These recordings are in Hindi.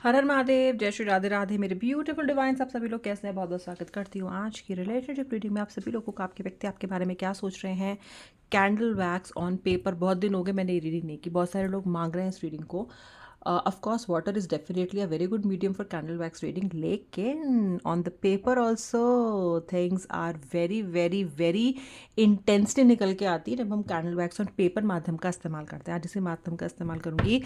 हर हर महादेव, जय श्री राधे राधे मेरे ब्यूटीफुल डिवाइन्स। आप सभी लोग कैसे हैं? बहुत बहुत स्वागत करती हूँ आज की रिलेशनशिप रीडिंग में। आप सभी लोगों को आपके व्यक्ति आपके बारे में क्या सोच रहे हैं। Candle wax on paper. बहुत दिन हो गए मैंने ये रीडिंग नहीं की, बहुत सारे लोग मांग रहे हैं इस रीडिंग को। Of course water is definitely a very good medium for candle wax reading, लेकिन on the paper also things are very very very intensely निकल के आती है जब हम कैंडल वैक्स ऑन पेपर माध्यम का इस्तेमाल करते हैं। आज इसी माध्यम का इस्तेमाल करूँगी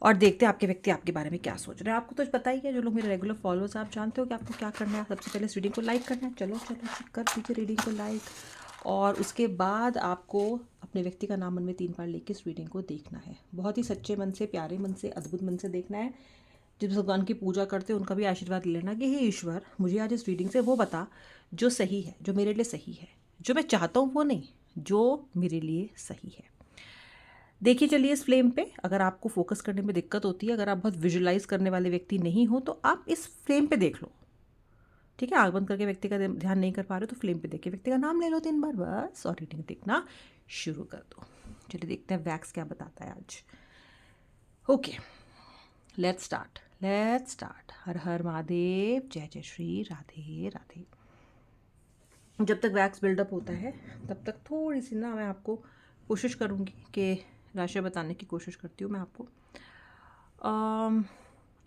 और देखते हैं आपके व्यक्ति आपके बारे में क्या सोच रहे हैं। आपको तो पता ही है, जो लोग मेरे रेगुलर फॉलोअर्स, आप जानते हो कि आपको क्या करना है। सबसे पहले इस रीडिंग को लाइक करना है। चलो चलो कर दीजिए रीडिंग को लाइक, और उसके बाद आपको अपने व्यक्ति का नाम मन में 3 बार लेके इस रीडिंग को देखना है। बहुत ही सच्चे मन से, प्यारे मन से, अद्भुत मन से देखना है। जब भगवान की पूजा करते हैं उनका भी आशीर्वाद लेना कि हे ईश्वर, मुझे आज इस रीडिंग से वो बता जो सही है, जो मेरे लिए सही है, जो मैं चाहता हूँ वो नहीं, जो मेरे लिए सही है। देखिए चलिए इस फ्लेम पे। अगर आपको फोकस करने में दिक्कत होती है, अगर आप बहुत विजुलाइज करने वाले व्यक्ति नहीं हो, तो आप इस फ्लेम पे देख लो। ठीक है, आंख बंद करके व्यक्ति का ध्यान नहीं कर पा रहे हो तो फ्लेम पे देखिए, व्यक्ति का नाम ले लो 3 बार बस, और रीडिंग देखना शुरू कर दो। चलिए देखते हैं वैक्स क्या बताता है आज। Okay, let's start. हर हर महादेव, जय जय श्री राधे राधे। जब तक वैक्स बिल्डअप होता है तब तक थोड़ी सी ना मैं आपको कोशिश करूँगी कि राशि बताने की कोशिश करती हूँ मैं आपको।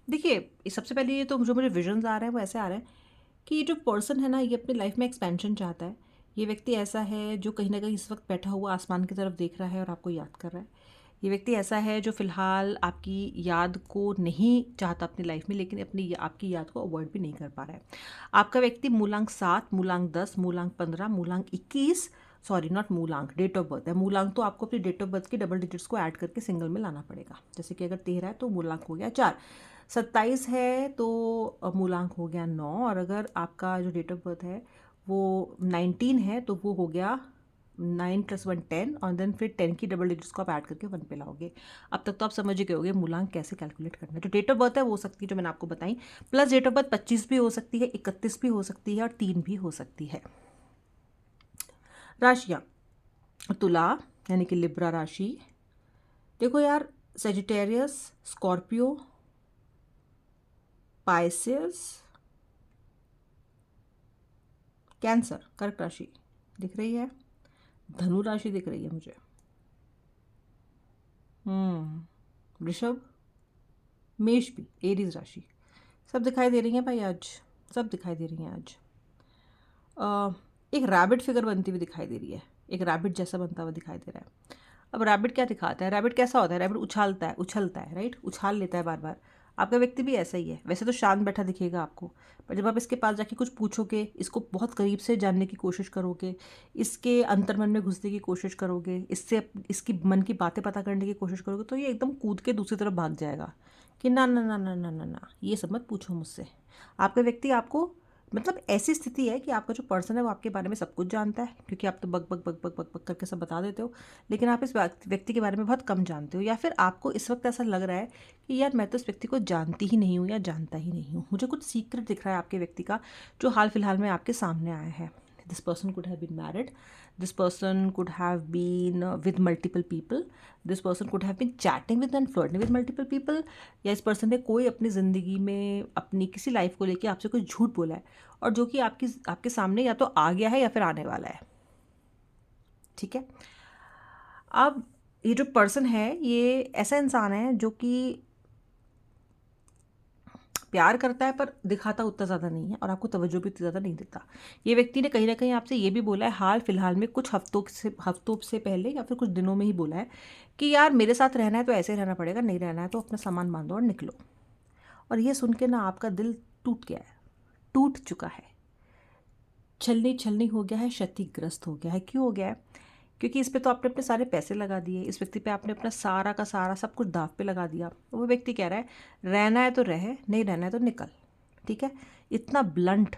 देखिए, सबसे पहले ये तो जो मुझे विजन्स आ रहे हैं वो ऐसे आ रहे हैं कि ये जो पर्सन है ना, ये अपनी लाइफ में एक्सपेंशन चाहता है। ये व्यक्ति ऐसा है जो कहीं ना कहीं इस वक्त बैठा हुआ आसमान की तरफ देख रहा है और आपको याद कर रहा है। ये व्यक्ति ऐसा है जो फिलहाल आपकी याद को नहीं चाहता अपनी लाइफ में, लेकिन अपनी आपकी याद को अवॉइड भी नहीं कर पा रहा है। आपका व्यक्ति मूलांक 7, मूलांक 10, मूलांक 15, मूलांक 21, सॉरी नॉट मूलांक, डेट ऑफ बर्थ है। मूलांक तो आपको अपनी डेट ऑफ बर्थ के डबल डिजिट्स को ऐड करके सिंगल में लाना पड़ेगा। जैसे कि अगर 13 है तो मूलांक हो गया 4, 27 है तो मूलांक हो गया 9, और अगर आपका जो डेट ऑफ बर्थ है वो 19 है तो वो हो गया 9 + 1 10, और देन फिर 10 की डबल डिजिट्स को आप ऐड करके 1 पे लाओगे। अब तक तो आप समझ ही गए होगे मूलांक कैसे कैलकुलेट करना है। जो डेट ऑफ बर्थ है वो हो सकती है जो मैंने आपको बताई, प्लस डेट ऑफ बर्थ 25 भी हो सकती है, 31 भी हो सकती है, और 3 भी हो सकती है। राशियाँ, तुला यानी कि लिब्रा राशि। देखो यार, सेजिटेरियस, स्कॉर्पियो, पाइसेस, कैंसर, कर्क राशि दिख रही है, धनु राशि दिख रही है मुझे, वृषभ, मेष भी, एरीज राशि सब दिखाई दे रही हैं भाई आज, सब दिखाई दे रही हैं आज। एक रैबिट फिगर बनती हुई दिखाई दे रही है, एक रैबिट जैसा बनता हुआ दिखाई दे रहा है। अब रैबिट क्या दिखाता है? रैबिट कैसा होता है? रैबिट उछलता है, राइट, उछाल लेता है बार बार। आपका व्यक्ति भी ऐसा ही है। वैसे तो शांत बैठा दिखेगा आपको, पर जब आप इसके पास जाके कुछ पूछोगे, इसको बहुत करीब से जानने की कोशिश करोगे, इसके अंतर्मन में घुसने की कोशिश करोगे, इससे इसकी मन की बातें पता करने की कोशिश करोगे, तो ये एकदम कूद के दूसरी तरफ भाग जाएगा कि ना ना ना ना ना ना ना, ये सब मत पूछो मुझसे। आपका व्यक्ति आपको, मतलब ऐसी स्थिति है कि आपका जो पर्सन है वो आपके बारे में सब कुछ जानता है, क्योंकि आप तो बक बक बक बक बक बक करके सब बता देते हो, लेकिन आप इस व्यक्ति के बारे में बहुत कम जानते हो, या फिर आपको इस वक्त ऐसा लग रहा है कि यार मैं तो इस व्यक्ति को जानती ही नहीं हूँ या जानता ही नहीं हूँ। मुझे कुछ सीक्रेट दिख रहा है आपके व्यक्ति का, जो हाल फिलहाल में आपके सामने आया है। This person could have been married, this person could have been with multiple people, this person could have been chatting with and flirting with multiple people, या इस पर्सन ने कोई अपनी ज़िंदगी में अपनी किसी लाइफ को लेके आपसे कोई झूठ बोला है, और जो कि आपके सामने या तो आ गया है या फिर आने वाला है। ठीक है, अब ये जो पर्सन है ये ऐसा इंसान है जो कि प्यार करता है पर दिखाता उतना ज़्यादा नहीं है, और आपको तवज्जो भी उतनी ज़्यादा नहीं देता। ये व्यक्ति ने कहीं ना कहीं आपसे ये भी बोला है हाल फिलहाल में, कुछ हफ्तों से पहले या फिर कुछ दिनों में ही बोला है कि यार मेरे साथ रहना है तो ऐसे रहना पड़ेगा, नहीं रहना है तो अपना सामान बांधो और निकलो। और ये सुन के ना आपका दिल टूट गया है, टूट चुका है, छलनी छलनी हो गया है, क्षतिग्रस्त हो गया है। क्यों हो गया है? क्योंकि इस पे तो आपने अपने सारे पैसे लगा दिए, इस व्यक्ति पे आपने अपना सारा का सारा सब कुछ दाव पे लगा दिया। वो व्यक्ति कह रहा है रहना है तो रह, नहीं रहना है तो निकल। ठीक है, इतना ब्लंट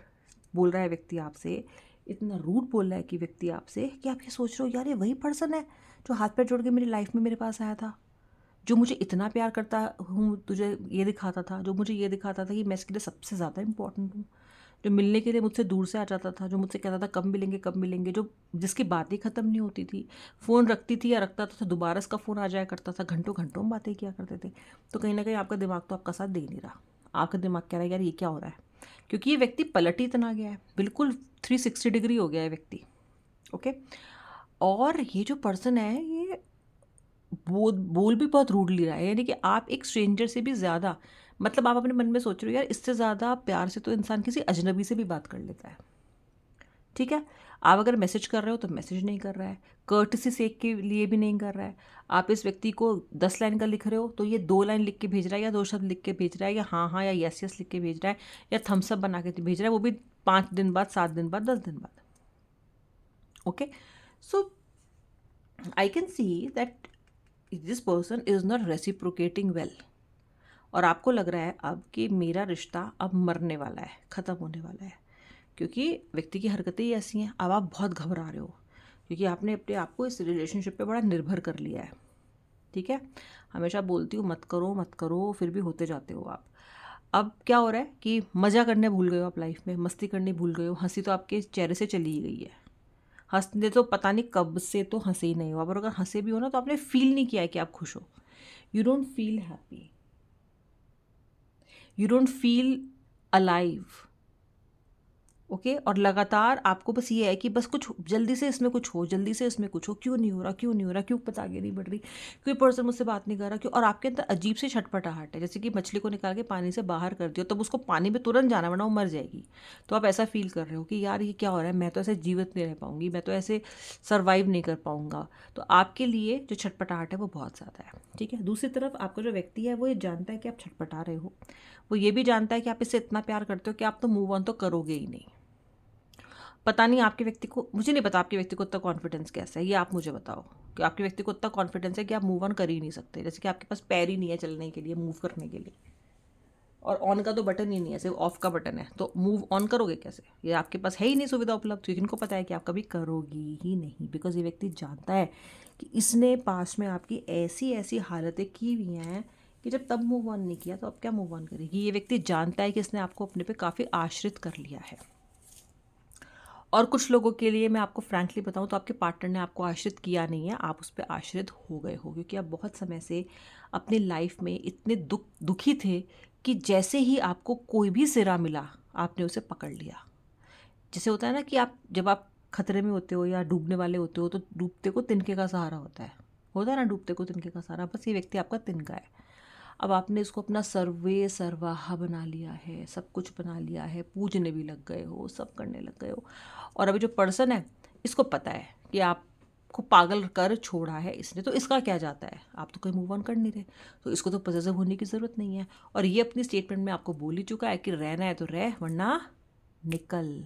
बोल रहा है व्यक्ति आपसे, इतना रूड बोल रहा है कि व्यक्ति आपसे, कि आप ये सोच रहे हो यार ये वही पर्सन है जो हाथ पैर जोड़ के मेरी लाइफ में मेरे पास आया था, जो मुझे इतना प्यार करता हूँ, तुझे ये दिखाता था, जो मुझे ये दिखाता था कि मैं इसके लिए सबसे ज़्यादा इंपॉर्टेंट हूँ, जो मिलने के लिए मुझसे दूर से आ जाता था, जो मुझसे कहता था कब मिलेंगे, जो जिसकी बात ही ख़त्म नहीं होती थी, फ़ोन रखती थी या रखता था तो दोबारा उसका फ़ोन आ जाया करता था, घंटों घंटों बातें किया करते थे। तो कहीं ना कहीं आपका दिमाग तो आपका साथ दे नहीं रहा, आपका दिमाग कह रहा है यार ये क्या हो रहा है, क्योंकि ये व्यक्ति पलट ही इतना गया है, बिल्कुल 360 डिग्री हो गया है व्यक्ति। ओके। और ये जो पर्सन है ये बोल भी बहुत रूडली रहा है, यानी कि आप एक स्ट्रेंजर से भी ज़्यादा, मतलब आप अपने मन में सोच रहे हो यार इससे ज़्यादा प्यार से तो इंसान किसी अजनबी से भी बात कर लेता है। ठीक है। आप अगर मैसेज कर रहे हो तो मैसेज नहीं कर रहा है, कर्टसी सेक के लिए भी नहीं कर रहा है। आप इस व्यक्ति को 10 लाइन का लिख रहे हो तो ये 2 लाइन लिख के भेज रहा है, या 2 शब्द लिख के भेज रहा है, या हाँ हाँ या यस यस लिख के भेज रहा है, या थम्सअप बना के भेज रहा है, वो भी 5 दिन बाद, 7 दिन बाद, 10 दिन बाद। Okay. So I can see that this person is not reciprocating well, और आपको लग रहा है अब कि मेरा रिश्ता अब मरने वाला है, ख़त्म होने वाला है, क्योंकि व्यक्ति की हरकतें ही ऐसी हैं। अब आप बहुत घबरा रहे हो क्योंकि आपने अपने आप को इस रिलेशनशिप पे बड़ा निर्भर कर लिया है। ठीक है। हमेशा बोलती हूँ मत करो मत करो, फिर भी होते जाते हो आप। अब क्या हो रहा है कि मज़ा करने भूल गए हो आप, लाइफ में मस्ती करनी भूल गए हो, हंसी तो आपके चेहरे से चली ही गई है। हंसने तो पता नहीं कब से तो हंसे ही नहीं हो, और अगर हंसे भी हो ना तो आपने फील नहीं किया है कि आप खुश हो। You don't feel happy, you don't feel alive. Okay. और लगातार आपको बस ये है कि बस कुछ जल्दी से इसमें कुछ हो, जल्दी से इसमें कुछ हो, क्यों नहीं हो रहा, क्यों नहीं हो रहा, क्यों पता आगे नहीं बढ़ रही, कोई पर्सन मुझसे बात नहीं कर रहा, क्यों। और आपके अंदर अजीब से छटपटाहट है, जैसे कि मछली को निकाल के पानी से बाहर कर दियो तब उसको पानी में तुरंत जाना, वरना वो मर जाएगी। तो आप ऐसा फील कर रहे हो कि यार ये क्या हो रहा है, मैं तो ऐसे जीवित नहीं रह पाऊंगी, मैं तो ऐसे सर्वाइव नहीं कर पाऊंगा। तो आपके लिए जो छटपटाहट है वो बहुत ज़्यादा है। ठीक है। दूसरी तरफ आपका जो व्यक्ति है वो ये जानता है कि आप छटपटा रहे हो, वो ये भी जानता है कि आप इससे इतना प्यार करते हो कि आप तो मूव ऑन तो करोगे ही नहीं। पता नहीं आपके व्यक्ति को, मुझे नहीं पता आपके व्यक्ति को इतना कॉन्फिडेंस कैसा है, ये आप मुझे बताओ कि आपके व्यक्ति को इतना कॉन्फिडेंस है कि आप मूव ऑन कर ही नहीं सकते, जैसे कि आपके पास पैर ही नहीं है चलने के लिए, मूव करने के लिए, और ऑन का तो बटन ही नहीं है, सिर्फ ऑफ का बटन है, तो मूव ऑन करोगे कैसे, ये आपके पास है ही नहीं सुविधा उपलब्ध, क्योंकि इनको पता है कि आप कभी करोगी ही नहीं, बिकॉज ये व्यक्ति जानता है कि इसने पास में आपकी ऐसी ऐसी हालतें की हुई हैं कि जब तब मूव ऑन नहीं किया तो अब क्या मूव ऑन करेगी। ये व्यक्ति जानता है कि इसने आपको अपने पे काफ़ी आश्रित कर लिया है। और कुछ लोगों के लिए मैं आपको फ्रैंकली बताऊं तो आपके पार्टनर ने आपको आश्रित किया नहीं है, आप उस पर आश्रित हो गए हो, क्योंकि आप बहुत समय से अपनी लाइफ में इतने दुखी थे कि जैसे ही आपको कोई भी सिरा मिला आपने उसे पकड़ लिया। जैसे होता है ना कि आप जब आप खतरे में होते हो या डूबने वाले होते हो तो डूबते को तिनके का सहारा होता है ना, डूबते को तिनके का सहारा, बस ये व्यक्ति आपका तिनका है। अब आपने इसको अपना सर्वे सर्वाहा बना लिया है, सब कुछ बना लिया है, पूजने भी लग गए हो, सब करने लग गए हो। और अभी जो पर्सन है इसको पता है कि आपको पागल कर छोड़ा है इसने, तो इसका क्या जाता है, आप तो कोई मूव ऑन कर नहीं रहे, तो इसको तो पॉजिटिव होने की ज़रूरत नहीं है। और ये अपनी स्टेटमेंट में आपको बोल ही चुका है कि रहना है तो रह, वरना निकल।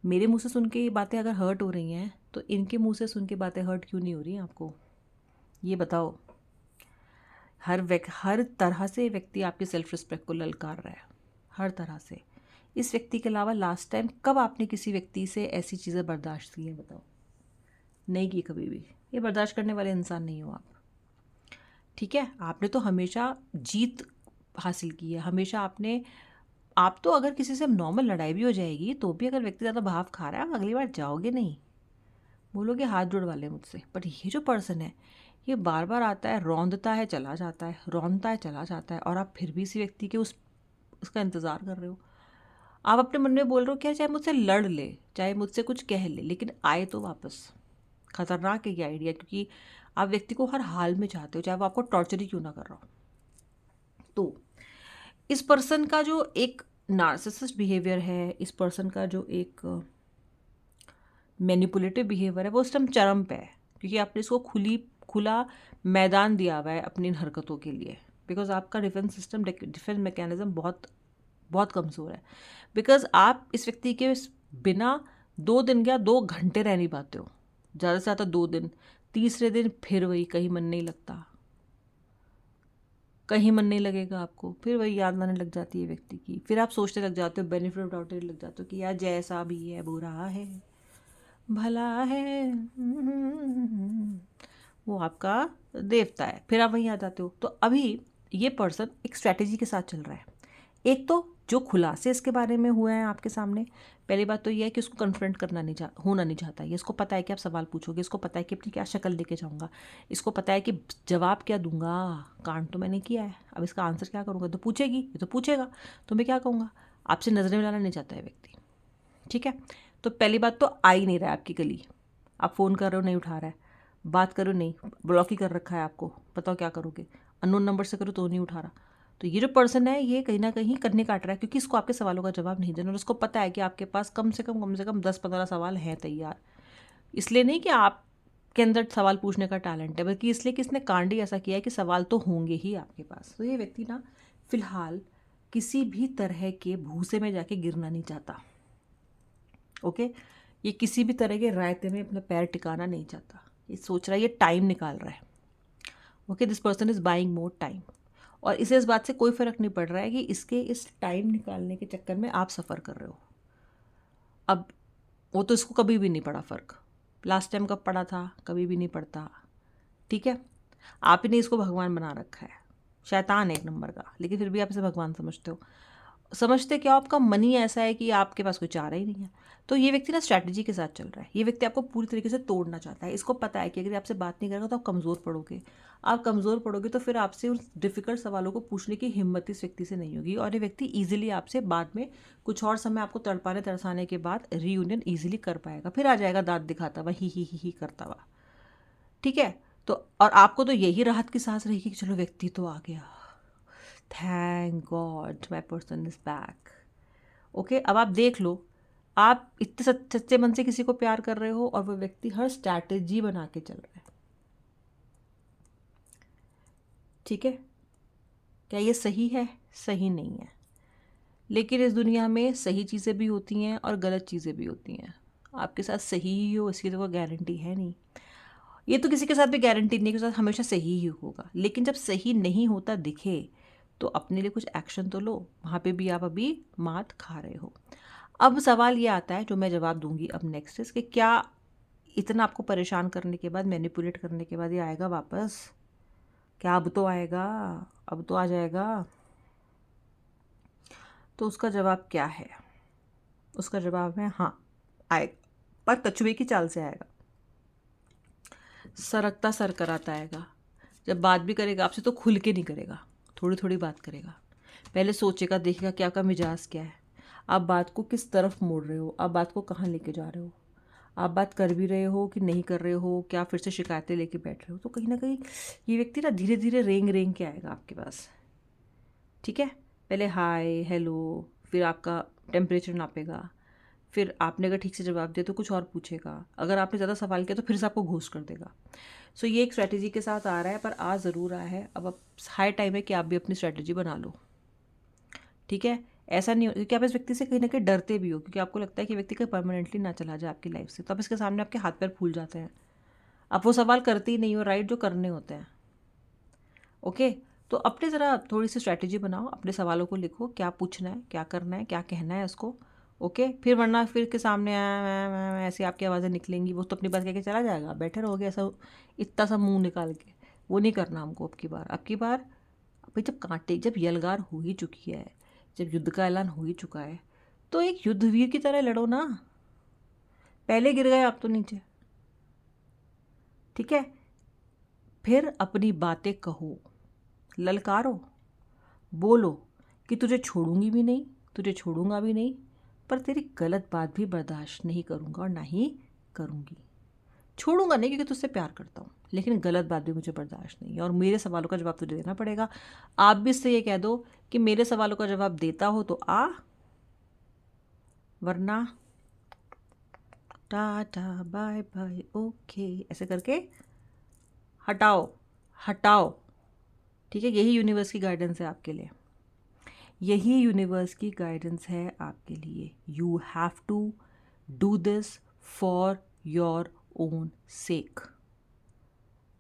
मेरे मुंह से सुन के ये बातें अगर हर्ट हो रही हैं तो इनके मुंह से सुन के बातें हर्ट क्यों नहीं हो रही हैं आपको, ये बताओ। हर तरह से व्यक्ति आपकी सेल्फ रिस्पेक्ट को ललकार रहा है, हर तरह से। इस व्यक्ति के अलावा लास्ट टाइम कब आपने किसी व्यक्ति से ऐसी चीज़ें बर्दाश्त की हैं बताओ। नहीं की कभी भी, ये बर्दाश्त करने वाले इंसान नहीं हो आप। ठीक है। आपने तो हमेशा जीत हासिल की है, हमेशा आपने, आप तो अगर किसी से नॉर्मल लड़ाई भी हो जाएगी तो भी अगर व्यक्ति ज़्यादा भाव खा रहा है आप अगली बार जाओगे नहीं, बोलोगे हाथ जोड़ वाले मुझसे। बट ये जो पर्सन है ये बार बार आता है, रौंदता है चला जाता है, रौंदता है चला जाता है, और आप फिर भी इसी व्यक्ति के उसका इंतज़ार कर रहे हो। आप अपने मन में बोल रहे हो क्या, चाहे मुझसे लड़ ले, चाहे मुझसे कुछ कह ले, लेकिन आए तो वापस। खतरनाक है ये आइडिया, क्योंकि आप व्यक्ति को हर हाल में चाहते हो, चाहे वो आपको टॉर्चर ही क्यों ना कर रहा हो। तो इस पर्सन का जो एक नार्सिसिस्ट बिहेवियर है, इस पर्सन का जो एक मैनिपुलेटिव बिहेवियर है, वो उस टाइम चरम पे है, क्योंकि आपने इसको खुला मैदान दिया हुआ है अपनी इन हरकतों के लिए। बिकॉज आपका डिफेंस मैकेनिज्म बहुत बहुत कमज़ोर है। बिकॉज आप इस व्यक्ति के बिना 2 दिन या 2 घंटे रह नहीं पाते हो, ज़्यादा से ज़्यादा 2 दिन। तीसरे दिन फिर वही, कहीं मन नहीं लगता, कहीं मन नहीं लगेगा आपको, फिर वही याद आने लग जाती है व्यक्ति की, फिर आप सोचने लग जाते हो, बेनिफिट ऑफ डाउट लग जाते हो कि यार जैसा भी है बुरा है भला है, वो आपका देवता है, फिर आप वहीं आ जाते हो। तो अभी ये पर्सन एक स्ट्रैटेजी के साथ चल रहा है, एक तो जो खुलासे इसके बारे में हुए हैं आपके सामने, पहली बात तो ये है कि उसको कन्फ्रंट करना होना नहीं चाहता। ये इसको पता है कि आप सवाल पूछोगे, इसको पता है कि अपनी क्या शक्ल लेके जाऊंगा, इसको पता है कि जवाब क्या दूंगा, कांड तो मैंने किया है, अब इसका आंसर क्या करूंगा, तो पूछेगी, ये तो पूछेगा, तो मैं क्या कहूँगा। आपसे नजरें मिलाना नहीं चाहता है व्यक्ति, ठीक है। तो पहली बात तो आ ही नहीं रहा है आपकी गली, आप फ़ोन कर रहे हो नहीं उठा रहा है, बात करो नहीं, ब्लॉक ही कर रखा है आपको, बताओ क्या करोगे, अननोन नंबर से करो तो नहीं उठा रहा। तो ये जो पर्सन है ये कहीं ना कहीं करने काट रहा है, क्योंकि इसको आपके सवालों का जवाब नहीं देना, और उसको पता है कि आपके पास कम से कम 10-15 सवाल हैं तैयार। इसलिए नहीं कि आपके अंदर सवाल पूछने का टैलेंट है, बल्कि इसलिए कि इसने कांड ही ऐसा किया है कि सवाल तो होंगे ही आपके पास। तो ये व्यक्ति ना फिलहाल किसी भी तरह के भूसे में जाके गिरना नहीं चाहता, ओके। ये किसी भी तरह के रायते में अपना पैर टिकाना नहीं चाहता, ये सोच रहा है, ये टाइम निकाल रहा है, okay. This person is buying more time, और इसे इस बात से कोई फ़र्क नहीं पड़ रहा है कि इसके इस टाइम निकालने के चक्कर में आप सफ़र कर रहे हो। अब वो तो इसको कभी भी नहीं पड़ा फ़र्क, लास्ट टाइम कब पड़ा था, कभी भी नहीं पड़ता, ठीक है। आप ही ने इसको भगवान बना रखा है, शैतान है एक नंबर का, लेकिन फिर भी आप इसे भगवान समझते हो। समझते क्या, आपका मन ही ऐसा है कि आपके पास कोई चारा ही नहीं है। तो ये व्यक्ति ना स्ट्रैटेजी के साथ चल रहा है, ये व्यक्ति आपको पूरी तरीके से तोड़ना चाहता है। इसको पता है कि अगर आपसे बात नहीं करेगा तो आप कमज़ोर पड़ोगे, आप कमज़ोर पड़ोगे तो फिर आपसे उन डिफ़िकल्ट सवालों को पूछने की हिम्मत इस व्यक्ति से नहीं होगी, और ये व्यक्ति ईजिली आपसे बाद में कुछ और समय आपको तड़पाने तरसाने के बाद रीयूनियन ईजिली कर पाएगा, फिर आ जाएगा दांत दिखाता हुआ, ही करता हुआ, ठीक है। तो और आपको तो यही राहत की सांस रहेगी कि चलो व्यक्ति तो आ गया, thank God my person is back, okay. अब आप देख लो, आप इतने सच्चे मन से किसी को प्यार कर रहे हो और वो व्यक्ति हर स्ट्रैटेजी बना के चल रहा है, ठीक है। क्या ये सही है? सही नहीं है, लेकिन इस दुनिया में सही चीज़ें भी होती हैं और गलत चीज़ें भी होती हैं। आपके साथ सही ही हो इसकी तो कोई गारंटी है नहीं, ये तो किसी के साथ भी गारंटी नहीं है कि उसके साथ हमेशा सही ही होगा, लेकिन जब सही नहीं होता दिखे तो अपने लिए कुछ एक्शन तो लो, वहाँ पे भी आप अभी मात खा रहे हो। अब सवाल ये आता है जो मैं जवाब दूंगी अब नेक्स्ट इज कि क्या इतना आपको परेशान करने के बाद, मैनिपुलेट करने के बाद ये आएगा वापस? क्या अब तो आएगा, अब तो आ जाएगा? तो उसका जवाब क्या है? उसका जवाब है हाँ, आएगा, पर कछुए की चाल से आएगा, सरकता सरकराता आएगा। जब बात भी करेगा आपसे तो खुल के नहीं करेगा, थोड़ी थोड़ी बात करेगा, पहले सोचेगा, देखेगा क्या का मिजाज क्या है, आप बात को किस तरफ मोड़ रहे हो, आप बात को कहाँ लेके जा रहे हो, आप बात कर भी रहे हो कि नहीं कर रहे हो, क्या फिर से शिकायतें लेके बैठ रहे हो। तो कहीं ना कहीं ये व्यक्ति ना धीरे धीरे रेंग रेंग के आएगा आपके पास, ठीक है। पहले हाय हेलो, फिर आपका टेम्परेचर नापेगा, फिर आपने अगर ठीक से जवाब दिया तो कुछ और पूछेगा, अगर आपने ज़्यादा सवाल किया तो फिर से आपको घूस कर देगा। सो ये एक स्ट्रैटेजी के साथ आ रहा है, पर आ ज़रूर रहा है। अब हाई टाइम है कि आप भी अपनी स्ट्रैटेजी बना लो, ठीक है। ऐसा नहीं हो, क्योंकि आप इस व्यक्ति से कहीं ना कहीं डरते भी हो, क्योंकि आपको लगता है कि व्यक्ति का परमानेंटली ना चला जाए आपकी लाइफ से, तो आप इसके सामने आपके हाथ पैर फूल जाते हैं, आप वो सवाल करते ही नहीं हो, राइट, जो करने होते हैं, ओके। तो अपने ज़रा थोड़ी सी स्ट्रैटेजी बनाओ, अपने सवालों को लिखो, क्या पूछना है, क्या करना है, क्या कहना है उसको, ओके। फिर वरना फिर के सामने ऐसी आपकी आवाज़ें निकलेंगी, वो तो अपनी बात कह के चला जाएगा, बैठे रहोगे ऐसा इतना सा मुंह निकाल के, वो नहीं करना हमको। अब की बार भाई, जब कांटे, जब यलगार हो ही चुकी है, जब युद्ध का ऐलान हो ही चुका है, तो एक युद्धवीर की तरह लड़ो ना। पहले गिर गए आप तो नीचे, ठीक है। फिर अपनी बातें कहो, ललकारो, बोलो कि तुझे छोड़ूंगी भी नहीं, तुझे छोड़ूंगा भी नहीं, पर तेरी गलत बात भी बर्दाश्त नहीं करूंगा और ना ही करूंगी। छोड़ूंगा नहीं क्योंकि तुझसे प्यार करता हूँ, लेकिन गलत बात भी मुझे बर्दाश्त नहीं है, और मेरे सवालों का जवाब तुझे देना पड़ेगा। आप भी इससे ये कह दो कि मेरे सवालों का जवाब देता हो तो आ, वरना टाटा बाय बाय ओके, ऐसे करके हटाओ, हटाओ, ठीक है। यही यूनिवर्स की गाइडेंस है आपके लिए, यही यूनिवर्स की गाइडेंस है आपके लिए। You have to do this for your own sake,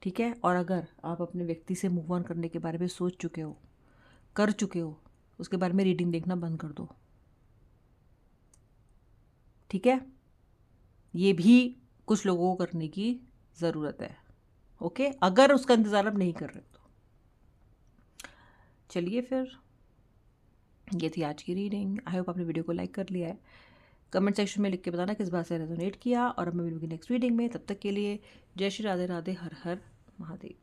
ठीक है। और अगर आप अपने व्यक्ति से मूव ऑन करने के बारे में सोच चुके हो, कर चुके हो, उसके बारे में रीडिंग देखना बंद कर दो, ठीक है। ये भी कुछ लोगों को करने की ज़रूरत है, ओके, अगर उसका इंतज़ार आप नहीं कर रहे तो। चलिए फिर ये थी आज की रीडिंग। आई होप आपने वीडियो को लाइक कर लिया है। कमेंट सेक्शन में लिख के बताना किस बात से रेजोनेट किया, और अब मैं मिलूंगी नेक्स्ट रीडिंग में। तब तक के लिए जय श्री राधे राधे, हर हर महादेव।